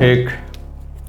एक,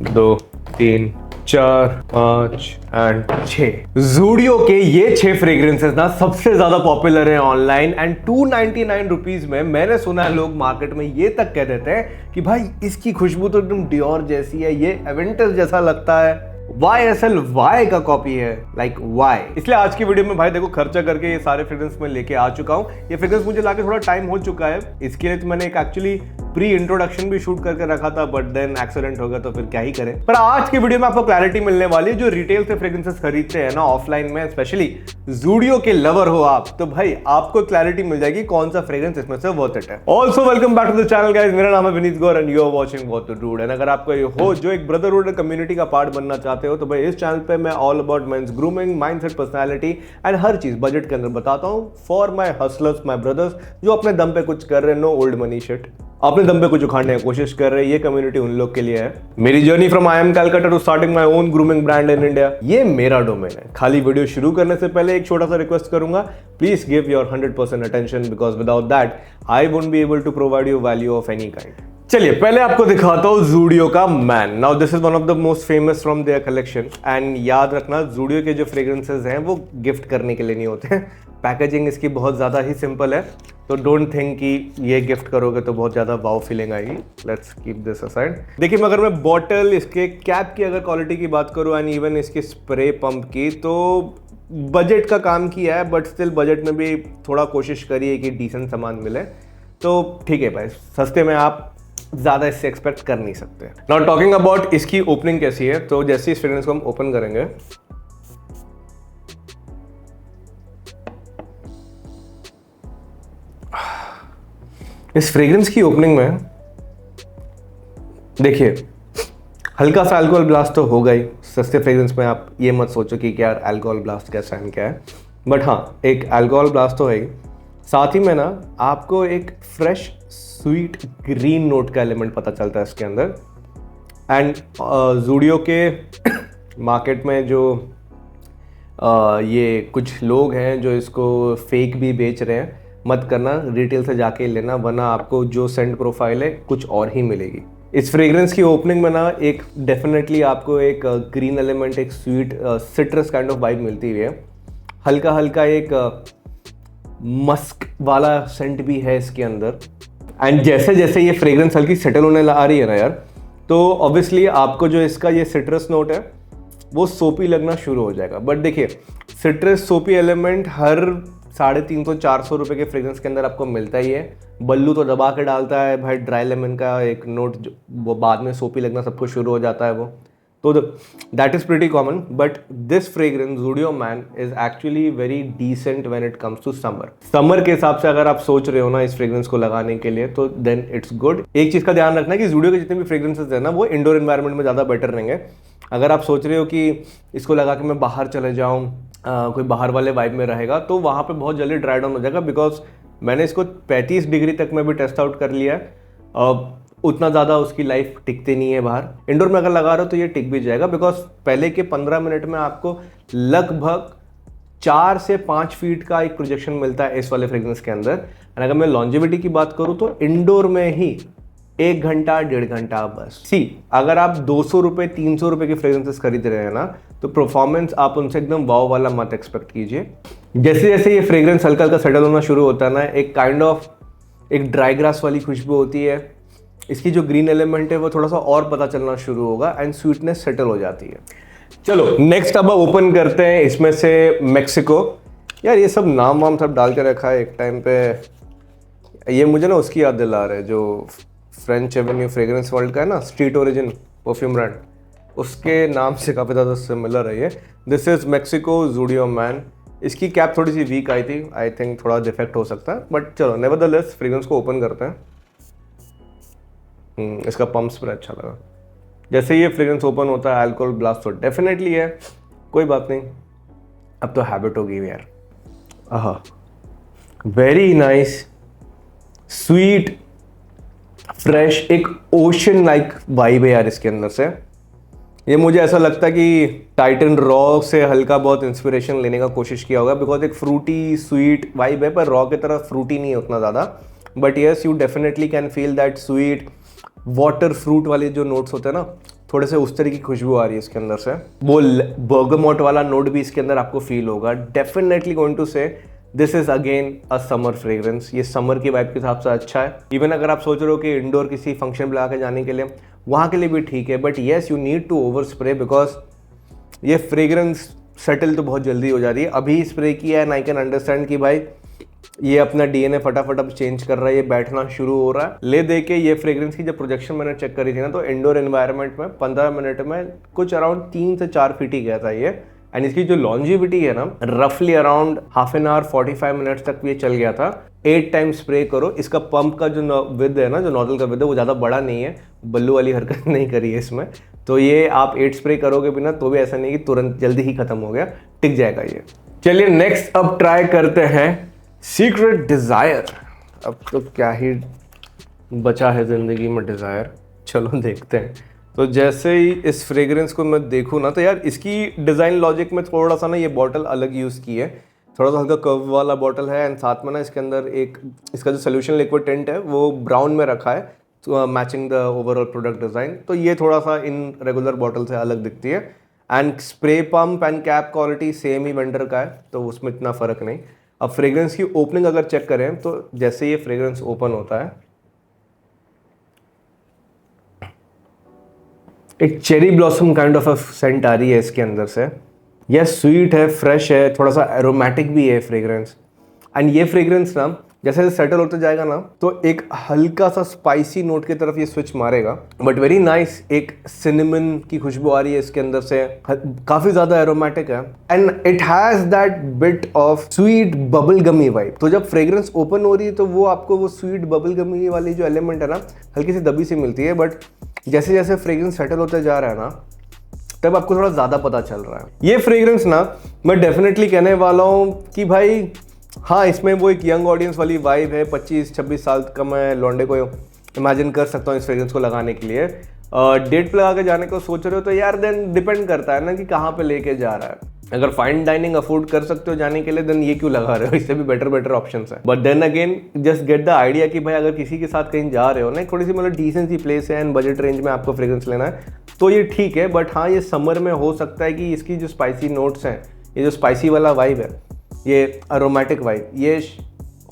दो, तीन, चार, पाँच एंड 6। ज़ूडियो के ये 6 फ्रेग्रेंसेस ना सबसे ज्यादा पॉपुलर है ऑनलाइन एंड 299 रुपीज में। मैंने सुना है लोग मार्केट में ये तक कह देते हैं कि भाई इसकी खुशबू तो एकदम डियोर जैसी है, ये एवेंटस जैसा लगता है। YSL Y का कॉपी है, लाइक Y। इसलिए आज की वीडियो में भाई देखो खर्चा करके ये सारे फ्रेग्रेंस में लेके आ चुका हूँ। ये फ्रेग्रेंस मुझे लाके थोड़ा टाइम हो चुका है, इसके लिए तो मैंने एक एक्चुअली प्री इंट्रोडक्शन भी शूट करके रखा था, बट देन एक्सीडेंट हो गया तो फिर क्या ही करें। पर आज की वीडियो में आपको क्लैरिटी मिलने वाली है। जो रिटेल से फ्रेग्रेंसेस खरीदते हैं ना ऑफलाइन में, स्पेशली ज़ूडियो के लवर हो आप, तो भाई आपको क्लैरिटी मिल जाएगी कौन सा फ्रेग्रेंस इसमें से वर्थ इट है। Also welcome back to the channel guys, मेरा नाम है Vineet Gaur and you are watching what to do. And अगर आपको ये हो जो एक ब्रदरहुड कम्युनिटी का पार्ट बनना चाहते हो तो भाई इस चैनल पे मैं all about men's grooming, mindset, personality and हर चीज बजट के अंदर बताता हूं for my hustlers, my brothers जो अपने दम पे कुछ कर रहे हैं। नो ओल्ड मनी शिट, अपने दम पे कुछ उखाड़ने की कोशिश कर रहे हैं। ये कम्युनिटी उन लोग के लिए है। मेरी journey from I am Calcutta to starting my own grooming brand in India, ये मेरा डोमेन है। खाली वीडियो शुरू करने से पहले एक छोटा सा रिक्वेस्ट करूंगा, please give your 100% attention because without that I won't be able to provide you value of any kind. चलिए पहले आपको दिखाता हूँ ज़ूडियो का man. Now this is one of the most famous from their collection and याद रखना ज़ूडियो के जो फ्रेग्रेंसेस हैं वो गिफ्ट करने के लिए नहीं होते हैं। पैकेजिंग इसकी बहुत ज़्यादा ही सिंपल है, तो डोंट थिंक कि ये गिफ्ट करोगे तो बहुत ज़्यादा वाव फीलिंग आएगी। Let's keep this aside. देखिए मगर मैं बॉटल, इसके कैप की अगर क्वालिटी की बात करूँ एंड इवन इसके स्प्रे पंप की, तो बजट का काम किया है, बट स्टिल बजट में भी थोड़ा कोशिश करिए कि डिसेंट सामान मिले तो ठीक है भाई। सस्ते में आप ज़्यादा इससे एक्सपेक्ट कर नहीं सकते। नाउ टॉकिंग अबाउट इसकी ओपनिंग कैसी है, तो जैसे इस फ्रेग्रेंस को हम ओपन करेंगे, इस फ्रेग्रेंस की ओपनिंग में देखिए हल्का सा अल्कोहल ब्लास्ट तो होगा ही। सस्ते फ्रेग्रेंस में आप ये मत सोचो कि यार अल्कोहल ब्लास्ट कैसा है क्या है, बट हाँ एक अल्कोहल ब्लास्ट तो है ही। साथ ही में ना आपको एक फ्रेश स्वीट ग्रीन नोट का एलिमेंट पता चलता है इसके अंदर। एंड ज़ूडियो के मार्केट में जो ये कुछ लोग हैं जो इसको फेक भी बेच रहे हैं, मत करना, रिटेल से जाके लेना, वरना आपको जो सेंट प्रोफाइल है कुछ और ही मिलेगी। इस फ्रेग्रेंस की ओपनिंग में ना एक डेफिनेटली आपको एक ग्रीन एलिमेंट, एक sweet citrus kind of vibe मिलती हुई है। हल्का हल्का एक मस्क वाला सेंट भी है इसके अंदर। एंड जैसे जैसे ये फ्रेग्रेंस हल्की सेटल होने आ रही है ना यार, तो ऑब्वियसली आपको जो इसका ये सिट्रस नोट है वो सोपी लगना शुरू हो जाएगा। बट देखिए सिट्रस सोपी एलिमेंट हर 350-400 रुपये के फ्रेग्रेंस के अंदर आपको मिलता ही है। बल्लू तो दबा के डालता है भाई, ड्राई लेमन का एक नोट वो बाद में सोपी लगना सबको शुरू हो जाता है वो, तो that is pretty common. But this fragrance Zudio man is actually very decent when it comes to summer के हिसाब से अगर आप सोच रहे हो ना इस फ्रेग्रेंस को लगाने के लिए, तो देन इट्स गुड। एक चीज का ध्यान रखना है कि ज़ूडियो के जितने भी फ्रेग्रेंसेस है ना वो इंडोर एनवायरनमेंट में ज़्यादा बेटर रहेंगे। अगर आप सोच रहे हो कि इसको लगा के मैं बाहर चले जाऊँ, कोई बाहर वाले वाइब में रहेगा, तो वहाँ पे बहुत जल्दी ड्राई डाउन हो जाएगा। बिकॉज मैंने इसको 35 डिग्री तक में भी टेस्ट आउट कर लिया है। उतना ज़्यादा उसकी लाइफ टिकती नहीं है बाहर। इंडोर में अगर लगा रहे हो तो ये टिक भी जाएगा, बिकॉज पहले के 15 मिनट में आपको लगभग 4 से 5 फीट का एक प्रोजेक्शन मिलता है इस वाले फ्रेग्रेंस के अंदर। और अगर मैं लॉन्जेविटी की बात करूँ तो इंडोर में ही 1 घंटा 1.5 घंटा बस। अगर आप 200 रुपये 300 रुपये के फ्रेग्रेंसेस खरीद रहे हैं ना, तो परफॉर्मेंस आप उनसे एकदम वाव वाला मत एक्सपेक्ट कीजिए। जैसे जैसे ये फ्रेग्रेंस हल्का हल्का सेटल होना शुरू होता है ना, एक काइंड ऑफ एक ड्राई ग्रास वाली खुशबू होती है। इसकी जो ग्रीन एलिमेंट है वो थोड़ा सा और पता चलना शुरू होगा एंड स्वीटनेस सेटल हो जाती है। चलो नेक्स्ट अब ओपन करते हैं इसमें से मेक्सिको। यार ये सब नाम वाम सब डाल के रखा है एक टाइम पे, ये मुझे ना उसकी याद दिला रहा है जो फ्रेंच एवेन्यू फ्रेग्रेंस वर्ल्ड का है ना, स्ट्रीट ओरिजिन परफ्यूम ब्रांड, उसके नाम से काफ़ी ज़्यादा सिमिलर है ये। This is Mexico Zudio man. इसकी कैप थोड़ी सी वीक आई थी, आई थिंक थोड़ा डिफेक्ट हो सकता है, बट चलो नेवरदलेस फ्रेग्रेंस को ओपन करते हैं। इसका पंप स्प्रे अच्छा लगा। जैसे ये फ्रेग्रेंस ओपन होता है अल्कोहल ब्लास्ट तो डेफिनेटली है, कोई बात नहीं, अब तो हैबिट होगी यार। आहा, वेरी नाइस, स्वीट, फ्रेश, एक ओशन लाइक वाइब है यार इसके अंदर से। ये मुझे ऐसा लगता है कि टाइटन रॉ से हल्का बहुत इंस्पिरेशन लेने का कोशिश किया होगा, बिकॉज एक फ्रूटी स्वीट वाइब है, पर रॉ की तरह फ्रूटी नहीं है उतना ज़्यादा। But yes, you definitely can feel that sweet water fruit वाले जो नोट्स होते हैं ना, थोड़े से उस तरह की खुशबू आ रही है इसके अंदर से। वो बर्गमोट वाला नोट भी इसके अंदर आपको फील होगा। डेफिनेटली गोइंग टू से this is again a summer fragrance. ये समर की वाइब के हिसाब से अच्छा है। इवन अगर आप सोच रहे हो कि इंडोर किसी फंक्शन में लगा के जाने के लिए, वहाँ के लिए भी ठीक है। But yes, you need to over spray because ये फ्रेग्रेंस सेटल तो बहुत जल्दी हो जा रही है। अभी स्प्रे किया है एंड आई कैन अंडरस्टैंड कि भाई ये अपना डीएनए फटाफट अब चेंज कर रहा है, ये बैठना शुरू हो रहा है। ले दे के ये फ्रेग्रेंस की जब प्रोजेक्शन मैंने चेक करी थी ना, तो इंडोर एनवायरनमेंट में 15 मिनट में कुछ अराउंड 3 से 4 फीट ही गया था ये। एंड इसकी जो लॉन्जिविटी है ना, रफली around half an hour 45 minutes तक ये चल गया था। 8 टाइम स्प्रे करो। इसका पंप का जो विद है ना, जो नॉजल का विद है, वो ज़्यादा बड़ा नहीं है। बल्लू वाली हरकत नहीं करी है इसमें। तो ये आप 8 स्प्रे करोगे बिना तो भी ऐसा नहीं कि तुरंत जल्दी ही खत्म हो गया, टिक जाएगा ये। चलिए नेक्स्ट अब ट्राई करते हैं सीक्रेट डिज़ायर। अब तो क्या ही बचा है ज़िंदगी में डिज़ायर, चलो देखते हैं। तो जैसे ही इस फ्रेग्रेंस को मैं देखूँ ना, तो यार इसकी डिज़ाइन लॉजिक में थोड़ा सा ना ये बॉटल अलग यूज़ की है। थोड़ा सा हल्का कर्व वाला बॉटल है एंड साथ में ना इसके अंदर एक इसका जो सोल्यूशन लिक्विड टिंट है वो ब्राउन में रखा है, तो matching the overall product design. तो ये थोड़ा सा इन रेगुलर बॉटल से अलग दिखती है। And spray pump and cap quality same he vendor का है, तो उसमें इतना फ़र्क नहीं। अब फ्रेग्रेंस की ओपनिंग अगर चेक करें तो जैसे ये फ्रेग्रेंस ओपन होता है, एक cherry blossom kind of a scent आ रही है इसके अंदर से। यह स्वीट है, फ्रेश है, थोड़ा सा एरोमेटिक भी है फ्रेग्रेंस। एंड ये फ्रेग्रेंस ना जैसे सेटल होते जाएगा ना, तो एक हल्का सा स्पाइसी नोट की तरफ ये स्विच मारेगा। बट वेरी नाइस, एक सिनेमन की खुशबू आ रही है इसके अंदर से, काफी ज्यादा एरोमेटिक है। And it has that bit of sweet bubble gummy vibe. तो जब फ्रेग्रेंस ओपन हो रही है तो वो आपको वो स्वीट बबल गमी वाली जो एलिमेंट है ना, हल्की सी दबी सी मिलती है। बट जैसे जैसे फ्रेग्रेंस सेटल होते जा रहा है ना, तब आपको थोड़ा ज़्यादा पता चल रहा है। ये फ्रेग्रेंस ना मैं डेफिनेटली कहने वाला हूँ कि भाई हाँ, इसमें वो एक यंग ऑडियंस वाली वाइब है। 25-26 साल का मैं लौंडे को इमेजिन कर सकता हूँ इस फ्रेग्रेंस को लगाने के लिए। डेट पे लगा के जाने को सोच रहे हो तो यार देन डिपेंड करता है ना कि कहाँ पे लेके जा रहा है। अगर फाइन डाइनिंग अफोर्ड कर सकते हो जाने के लिए, देन ये क्यों लगा रहे हो, इससे भी बेटर ऑप्शंस है। But then again just get the idea कि भाई अगर किसी के साथ कहीं जा रहे हो ना, थोड़ी सी मतलब डिसेंट सी प्लेस है एंड बजट रेंज में आपको फ्रेग्रेंस लेना है, तो ये ठीक है। बट हाँ, ये समर में हो सकता है कि इसकी जो स्पाइसी नोट्स हैं, ये जो स्पाइसी वाला वाइब है, ये अरोमेटिक वाइब, ये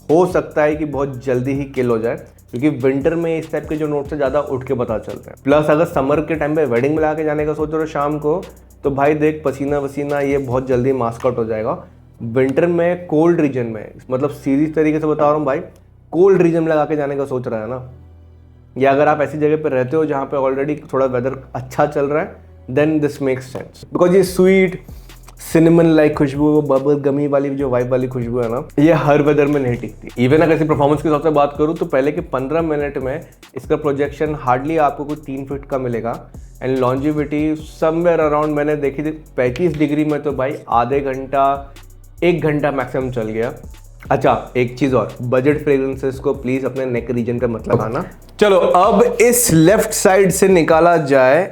हो सकता है कि बहुत जल्दी ही किल हो जाए, क्योंकि विंटर में इस टाइप के जो नोट्स है ज़्यादा उठ के पता चलते हैं। प्लस अगर समर के टाइम पे वेडिंग में ला के जाने का सोच रहे हो शाम को, तो भाई देख पसीना वसीना ये बहुत जल्दी मास्क आउट हो जाएगा। विंटर में कोल्ड रीजन में, मतलब सीरीज तरीके से बता रहा हूँ भाई, कोल्ड रीजन में लगा के जाने का सोच रहा है ना, या अगर आप ऐसी जगह पर रहते हो जहाँ पे ऑलरेडी थोड़ा वेदर अच्छा चल रहा है, then this makes sense. Because ये स्वीट सिनेमन लाइक खुशबू, वो बबल गमी वाली जो वाइब वाली खुशबू है ना, ये हर वेदर में नहीं टिकती। इवन अगर इसी परफॉर्मेंस के हिसाब से बात करूँ तो पहले के 15 मिनट में इसका प्रोजेक्शन हार्डली आपको कुछ 3 फीट का मिलेगा। एंड लॉन्जिविटी समवेयर अराउंड मैंने देखी थी 35 डिग्री में, तो भाई आधे घंटा 1 घंटा मैक्सिमम चल गया। अच्छा एक चीज़ और, बजट फ्रेग्रेंसेस को प्लीज़ अपने नेक रीजन पे मत लगाना। चलो अब इस लेफ्ट साइड से निकाला जाए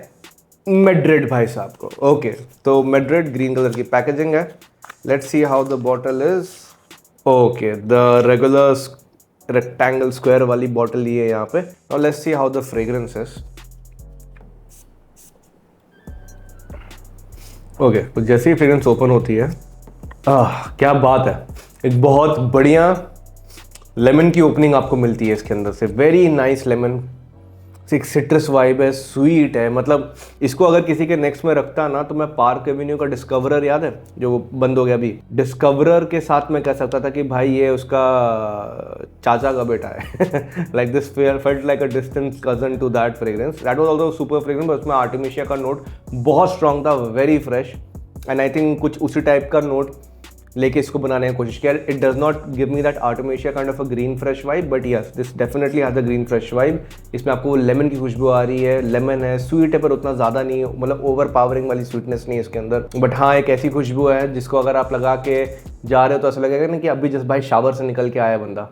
मैड्रिड भाई साहब को। ओके, तो मैड्रिड ग्रीन कलर की पैकेजिंग है। Let's see how the bottle is. Okay, the regular rectangle square वाली बॉटल ये है यहाँ पे। Now let's see how the fragrance is. Okay, तो जैसे ही फ्रेग्रेंस ओपन होती है, क्या बात है, एक बहुत बढ़िया लेमन की ओपनिंग आपको मिलती है इसके अंदर से। वेरी नाइस लेमन, एक सिट्रस वाइब है, स्वीट है। मतलब इसको अगर किसी के नेक्स्ट में रखता ना, तो मैं पार्क एवेन्यू का डिस्कवरर याद है जो बंद हो गया अभी, डिस्कवरर के साथ मैं कह सकता था कि भाई ये उसका चाचा का बेटा है। Like this felt like a distant cousin to that fragrance. That was also super fragrance, but उसमें आर्टिमिशिया का नोट बहुत स्ट्रॉन्ग था, very fresh. And I think कुछ उसी टाइप का नोट लेके इसको बनाने की कोशिश किया। It does not give me that artemisia kind of a green fresh vibe, but yes this definitely has a green fresh vibe. इसमें आपको लेमन की खुशबू आ रही है, लेमन है, स्वीट है पर उतना ज़्यादा नहीं है, मतलब ओवर पावरिंग वाली स्वीटनेस नहीं है इसके अंदर। बट हाँ, एक ऐसी खुशबू है जिसको अगर आप लगा के जा रहे हो तो ऐसा लगेगा ना कि अभी जस्ट भाई शावर से निकल के आया बंदा।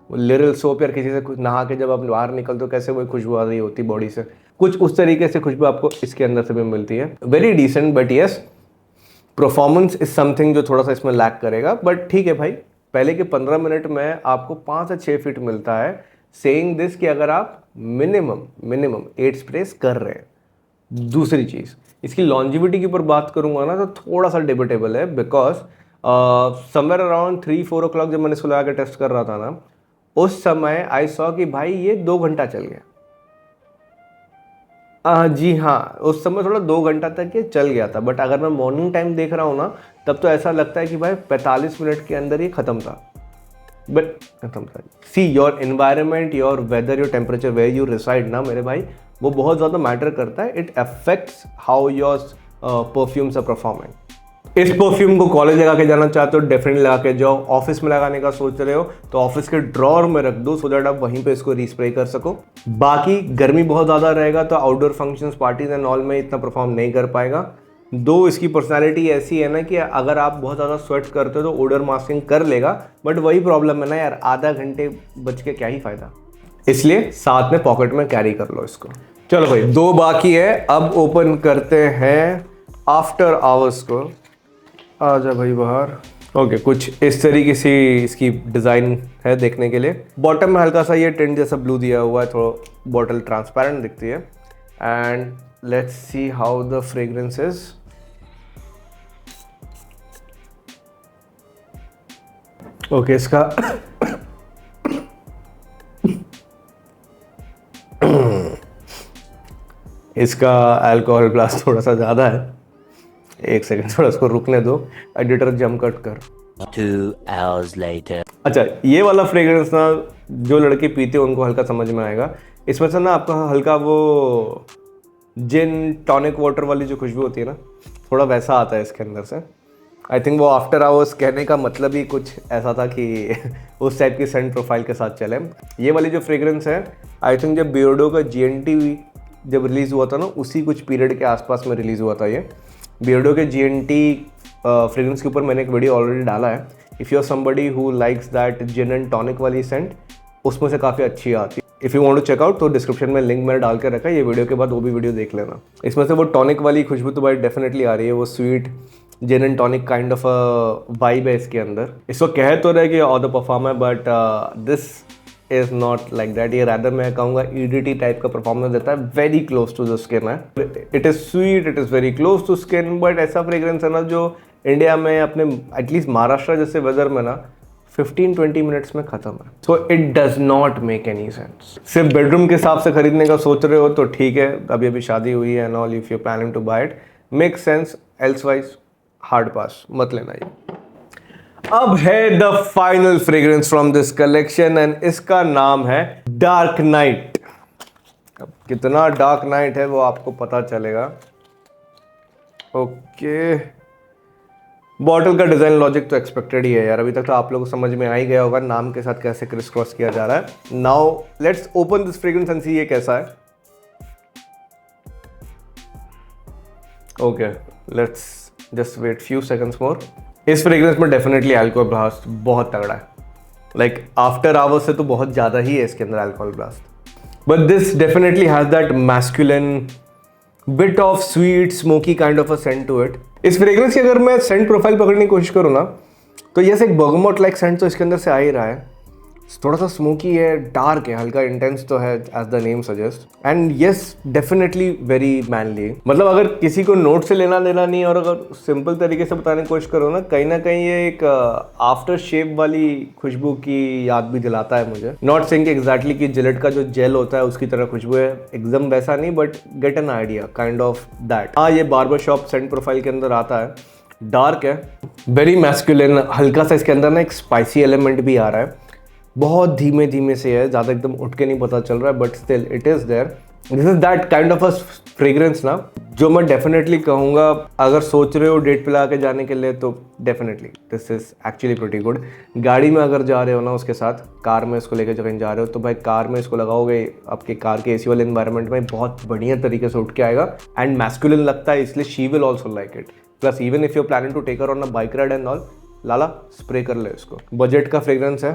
लिरिल सोप या किसी से नहा के जब आप बाहर निकलते हो कैसे वो खुशबू आ रही होती बॉडी से, कुछ उस तरीके से खुशबू आपको इसके अंदर से भी मिलती है। Very decent, but yes performance is something जो थोड़ा सा इसमें लैक करेगा। बट ठीक है भाई, पहले के 15 मिनट में आपको 5 से 6 फीट मिलता है। सेइंग दिस कि अगर आप मिनिमम 8 स्प्रेस कर रहे हैं। दूसरी चीज़, इसकी लॉन्जिविटी के ऊपर बात करूंगा ना तो थोड़ा सा डिबेटेबल है, बिकॉज समवेयर अराउंड 3-4 o'clock जब मैंने इसको लगा के टेस्ट कर रहा था ना, उस समय आई सॉ कि भाई ये 2 घंटा चल गया। जी हाँ, उस समय थोड़ा 2 घंटा तक ये चल गया था, बट अगर मैं मॉर्निंग टाइम देख रहा हूँ ना तब तो ऐसा लगता है कि भाई 45 मिनट के अंदर ये ख़त्म था। बट खत्म था। See your environment, your weather, your temperature, where you reside ना मेरे भाई, वो बहुत ज़्यादा मैटर करता है। It affects how your perfumes are performing. इस परफ्यूम को कॉलेज लगा के जाना चाहते हो, डेफिनेटली लगा के जाओ। ऑफिस में लगाने का सोच रहे हो तो ऑफिस के ड्रॉर में रख दो, सो दैट आप वहीं पे इसको रीस्प्रे कर सको। बाकी गर्मी बहुत ज़्यादा रहेगा तो outdoor functions, parties and all में इतना परफॉर्म नहीं कर पाएगा। दो इसकी पर्सनालिटी ऐसी है ना कि अगर आप बहुत ज़्यादा स्वेट करते हो तो ओडर मास्किंग कर लेगा, बट वही प्रॉब्लम है ना यार, आधा घंटे बच के क्या ही फायदा। इसलिए साथ में पॉकेट में कैरी कर लो इसको। चलो भाई, 2 बाकी है, अब ओपन करते हैं आफ्टर आवर्स को। आ जा भाई बाहर। ओके, कुछ इस तरीके से इसकी डिज़ाइन है देखने के लिए। बॉटम में हल्का सा ये टिंट जैसा ब्लू दिया हुआ है, थोड़ा बॉटल ट्रांसपेरेंट दिखती है। And let's see how the fragrance is. Okay, इसका इसका अल्कोहल ब्लास्ट थोड़ा सा ज़्यादा है। 1 सेकंड, थोड़ा उसको रुकने दो। एडिटर जंप कट कर। 2 hours later. अच्छा, ये वाला फ्रेग्रेंस ना जो लड़के पीते हैं उनको हल्का समझ में आएगा। इसमें से ना आपका हल्का वो जिन टॉनिक वाटर वाली जो खुशबू होती है ना, थोड़ा वैसा आता है इसके अंदर से। आई थिंक वो आफ्टर आवर्स कहने का मतलब ही कुछ ऐसा था कि उस टाइप की सेंट प्रोफाइल के साथ चले। ये वाली जो फ्रेग्रेंस है, आई थिंक जब बियर्डो का GNT जब रिलीज़ हुआ था ना, उसी कुछ पीरियड के आसपास में रिलीज़ हुआ था ये। बियर्डो के GNT फ्रेग्रेंस के ऊपर मैंने एक वीडियो ऑलरेडी डाला है। If you are somebody who likes that gin and tonic वाली सेंट, उसमें से काफ़ी अच्छी आती है। If you want to check out तो डिस्क्रिप्शन में लिंक मैंने डाल के रखा है, ये वीडियो के बाद वो भी वीडियो देख लेना। इसमें से वो टॉनिक वाली खुशबू तो भाई डेफिनेटली आ रही है, वो sweet gin and tonic kind of a vibe है इसके अंदर। इसको कह तो रहे कि ऑल द परफॉर्म है, but this is not like that. ये रादर मैं कहूँगा EDT टाइप का परफॉर्मेंस देता है, very close to the skin है। It is sweet, it is very close to skin, but ऐसा फ्रेग्रेंस है ना जो इंडिया में अपने एटलीस्ट महाराष्ट्र जैसे वेदर में ना 15-20 मिनट्स में खत्म है। So it does not make any sense. सिर्फ बेडरूम के हिसाब से खरीदने का सोच रहे हो तो ठीक है, अभी अभी शादी हुई है and all, if you planning to buy it make sense, elsewise hard pass, मत लेना ये। अब है the final fragrance from this collection and इसका नाम है डार्क नाइट। अब कितना डार्क नाइट है वो आपको पता चलेगा। ओके, बॉटल का डिजाइन लॉजिक तो एक्सपेक्टेड ही है यार, अभी तक तो आप लोगों को समझ में आ ही गया होगा नाम के साथ कैसे क्रिस क्रॉस किया जा रहा है। Now let's open this fragrance and see ये कैसा है। Okay, let's just wait few seconds more. इस फ्रेग्रेंस में डेफिनेटली अल्कोहल ब्लास्ट बहुत तगड़ा है, लाइक आफ्टर आवर्स से तो बहुत ज़्यादा ही है इसके अंदर alcohol blast. But this definitely has that masculine bit of sweet smoky kind of a scent to it. इस फ्रेग्रेंस की अगर मैं सेंट प्रोफाइल पकड़ने की कोशिश करूँ ना तो यस, एक बर्गमोट लाइक सेंट तो इसके अंदर से आ ही रहा है। थोड़ा सा स्मोकी है, डार्क है, हल्का इंटेंस तो है as the name suggest, and yes definitely very manly. मतलब अगर किसी को नोट से लेना देना नहीं और अगर सिंपल तरीके से बताने की कोशिश करो ना कहीं ये एक आफ्टर शेव वाली खुशबू की याद भी दिलाता है मुझे। नॉट सेइंग एग्जैक्टली कि जिलेट का जो जेल होता है उसकी तरह खुशबू है, एकदम वैसा नहीं, but get an idea kind of that. हाँ, ये बार्बर शॉप सेंट प्रोफाइल के अंदर आता है, डार्क है, वेरी मैस्कुलिन, हल्का सा इसके अंदर ना एक स्पाइसी एलिमेंट भी आ रहा है, बहुत धीमे धीमे से है, ज़्यादा एकदम उठ के नहीं पता चल रहा है, but still it is there. This is that kind of a fragrance ना जो मैं डेफिनेटली कहूँगा अगर सोच रहे हो डेट पे ला के जाने के लिए तो definitely this is actually pretty good. गाड़ी में अगर जा रहे हो ना उसके साथ, कार में इसको लेकर कहीं जा रहे हो तो भाई कार में इसको लगाओगे, आपके कार के AC वाले एनवायरनमेंट में बहुत बढ़िया तरीके से उठ के आएगा एंड मैस्कुलिन लगता है, इसलिए she will also like it. Plus even if you planning to take her on a bike ride and all, लाला स्प्रे कर ले इसको। बजट का फ्रेग्रेंस है,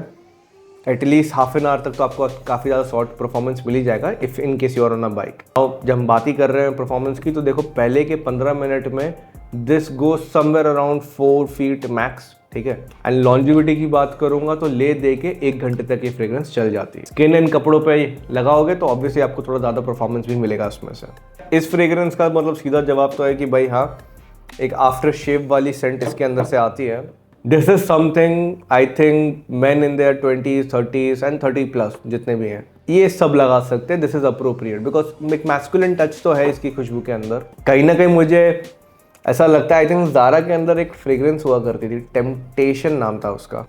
एटलीस्ट हाफ एन आवर तक तो आपको काफ़ी ज़्यादा शॉर्ट परफॉर्मेंस मिल ही जाएगा if in case you are on a bike. और जब हम बात ही कर रहे हैं परफॉर्मेंस की तो देखो पहले के 15 मिनट में this goes somewhere around 4 feet max, ठीक है। एंड लॉन्जिविटी की बात करूंगा तो ले दे के 1 घंटे तक ये फ्रेग्रेंस चल जाती है। स्किन एंड कपड़ों पे लगाओगे तो ऑब्वियसली आपको थोड़ा ज़्यादा परफॉर्मेंस भी मिलेगा उसमें से। इस फ्रेग्रेंस का मतलब सीधा जवाब तो है कि भाई हाँ, एक आफ्टर शेव वाली सेंट इसके अंदर से आती है। This is something I think man in their 20s 30s and 30+ जितने भी हैं ये सब लगा सकते हैं। दिस इज अप्रोप्रिएट बिकॉज एक मैस्कुलिन टच तो है इसकी खुशबू के अंदर। कहीं ना कहीं मुझे ऐसा लगता है, आई थिंक ज़ारा के अंदर एक फ्रेग्रेंस हुआ करती थी, टेम्पटेशन नाम था उसका।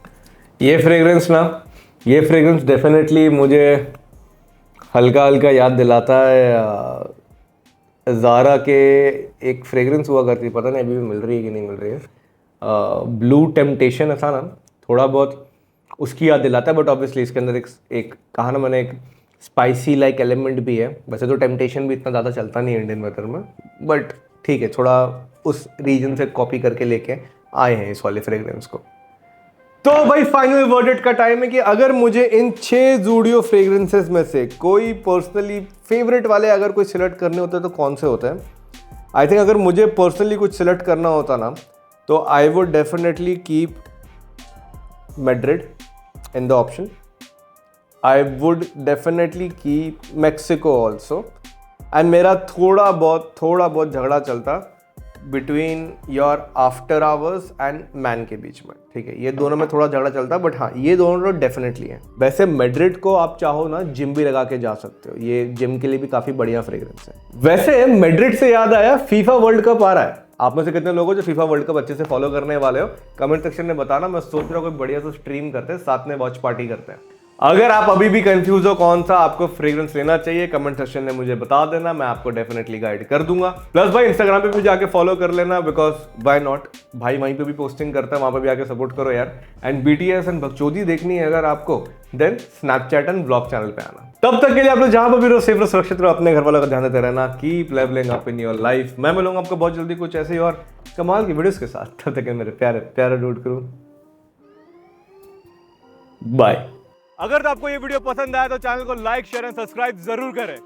ये फ्रेग्रेंस डेफिनेटली मुझे हल्का हल्का याद दिलाता है ज़ारा के एक फ्रेग्रेंस हुआ करती, पता नहीं अभी भी मिल रही है कि नहीं मिल रही है, ब्लू टेम्पटेशन ऐसा ना, थोड़ा बहुत उसकी याद दिलाता है। बट ऑब्वियसली इसके अंदर एक कहा ना मैंने, एक स्पाइसी लाइक एलिमेंट भी है। वैसे तो टेम्पटेशन भी इतना ज़्यादा चलता नहीं है इंडियन वेदर में, बट ठीक है, थोड़ा उस रीजन से कॉपी करके लेके आए हैं इस वाले फ्रेग्रेंस को। तो भाई फाइनल वर्डिक्ट का टाइम है कि अगर मुझे इन 6 ज़ूडियो फ्रेग्रेंसेस में से कोई पर्सनली फेवरेट वाले अगर कोई सिलेक्ट करने होते हैं तो कौन से होते हैं। आई थिंक अगर मुझे पर्सनली कुछ सिलेक्ट करना होता ना तो I would definitely keep Madrid in the option. I would definitely keep Mexico also. And मेरा थोड़ा बहुत झगड़ा चलता between your after hours and man के बीच में, ठीक है। ये दोनों में थोड़ा झगड़ा चलता है, बट हाँ ये दोनों डेफिनेटली हैं। वैसे मैड्रिड को आप चाहो ना जिम भी लगा के जा सकते हो, ये जिम के लिए भी काफी बढ़िया फ्रेग्रेंस है। वैसे मैड्रिड से याद आया, फीफा वर्ल्ड कप आ रहा है। आप में से कितने लोग हो जो फीफा वर्ल्ड कप अच्छे से फॉलो करने वाले हो, कमेंट सेक्शन में बताना। मैं सोच रहा हूँ कोई बढ़िया सा स्ट्रीम करते हैं, साथ में वॉच पार्टी करते हैं। अगर आप अभी भी कंफ्यूज हो कौन सा आपको फ्रेग्रेंस लेना चाहिए, कमेंट सेक्शन में मुझे बता देना, मैं आपको डेफिनेटली गाइड कर दूंगा। प्लस भाई इंस्टाग्राम पे भी जाके फॉलो कर लेना, बिकॉज व्हाई नॉट, भाई वहीं पे भी पोस्टिंग करता है, वहां पे भी आके सपोर्ट करो यार। एंड BTS एंड बकचोदी देखनी है अगर आपको, then Snapchat and blog channel पे आना। तब तक के लिए आप लोग जहां पर भी रहो, सेफ रहो, सुरक्षित रहो, अपने घर वालों का ध्यान देते रहना। Keep levelling up in your life. मैं मिलूंगा आपको बहुत जल्दी कुछ ऐसे ही और कमाल की वीडियोस के साथ। तब तक के मेरे प्यारे प्यारे डूड करूं, बाय। अगर तो आपको ये वीडियो पसंद आया तो चैनल को लाइक शेयर एंड सब्सक्राइब जरूर करें।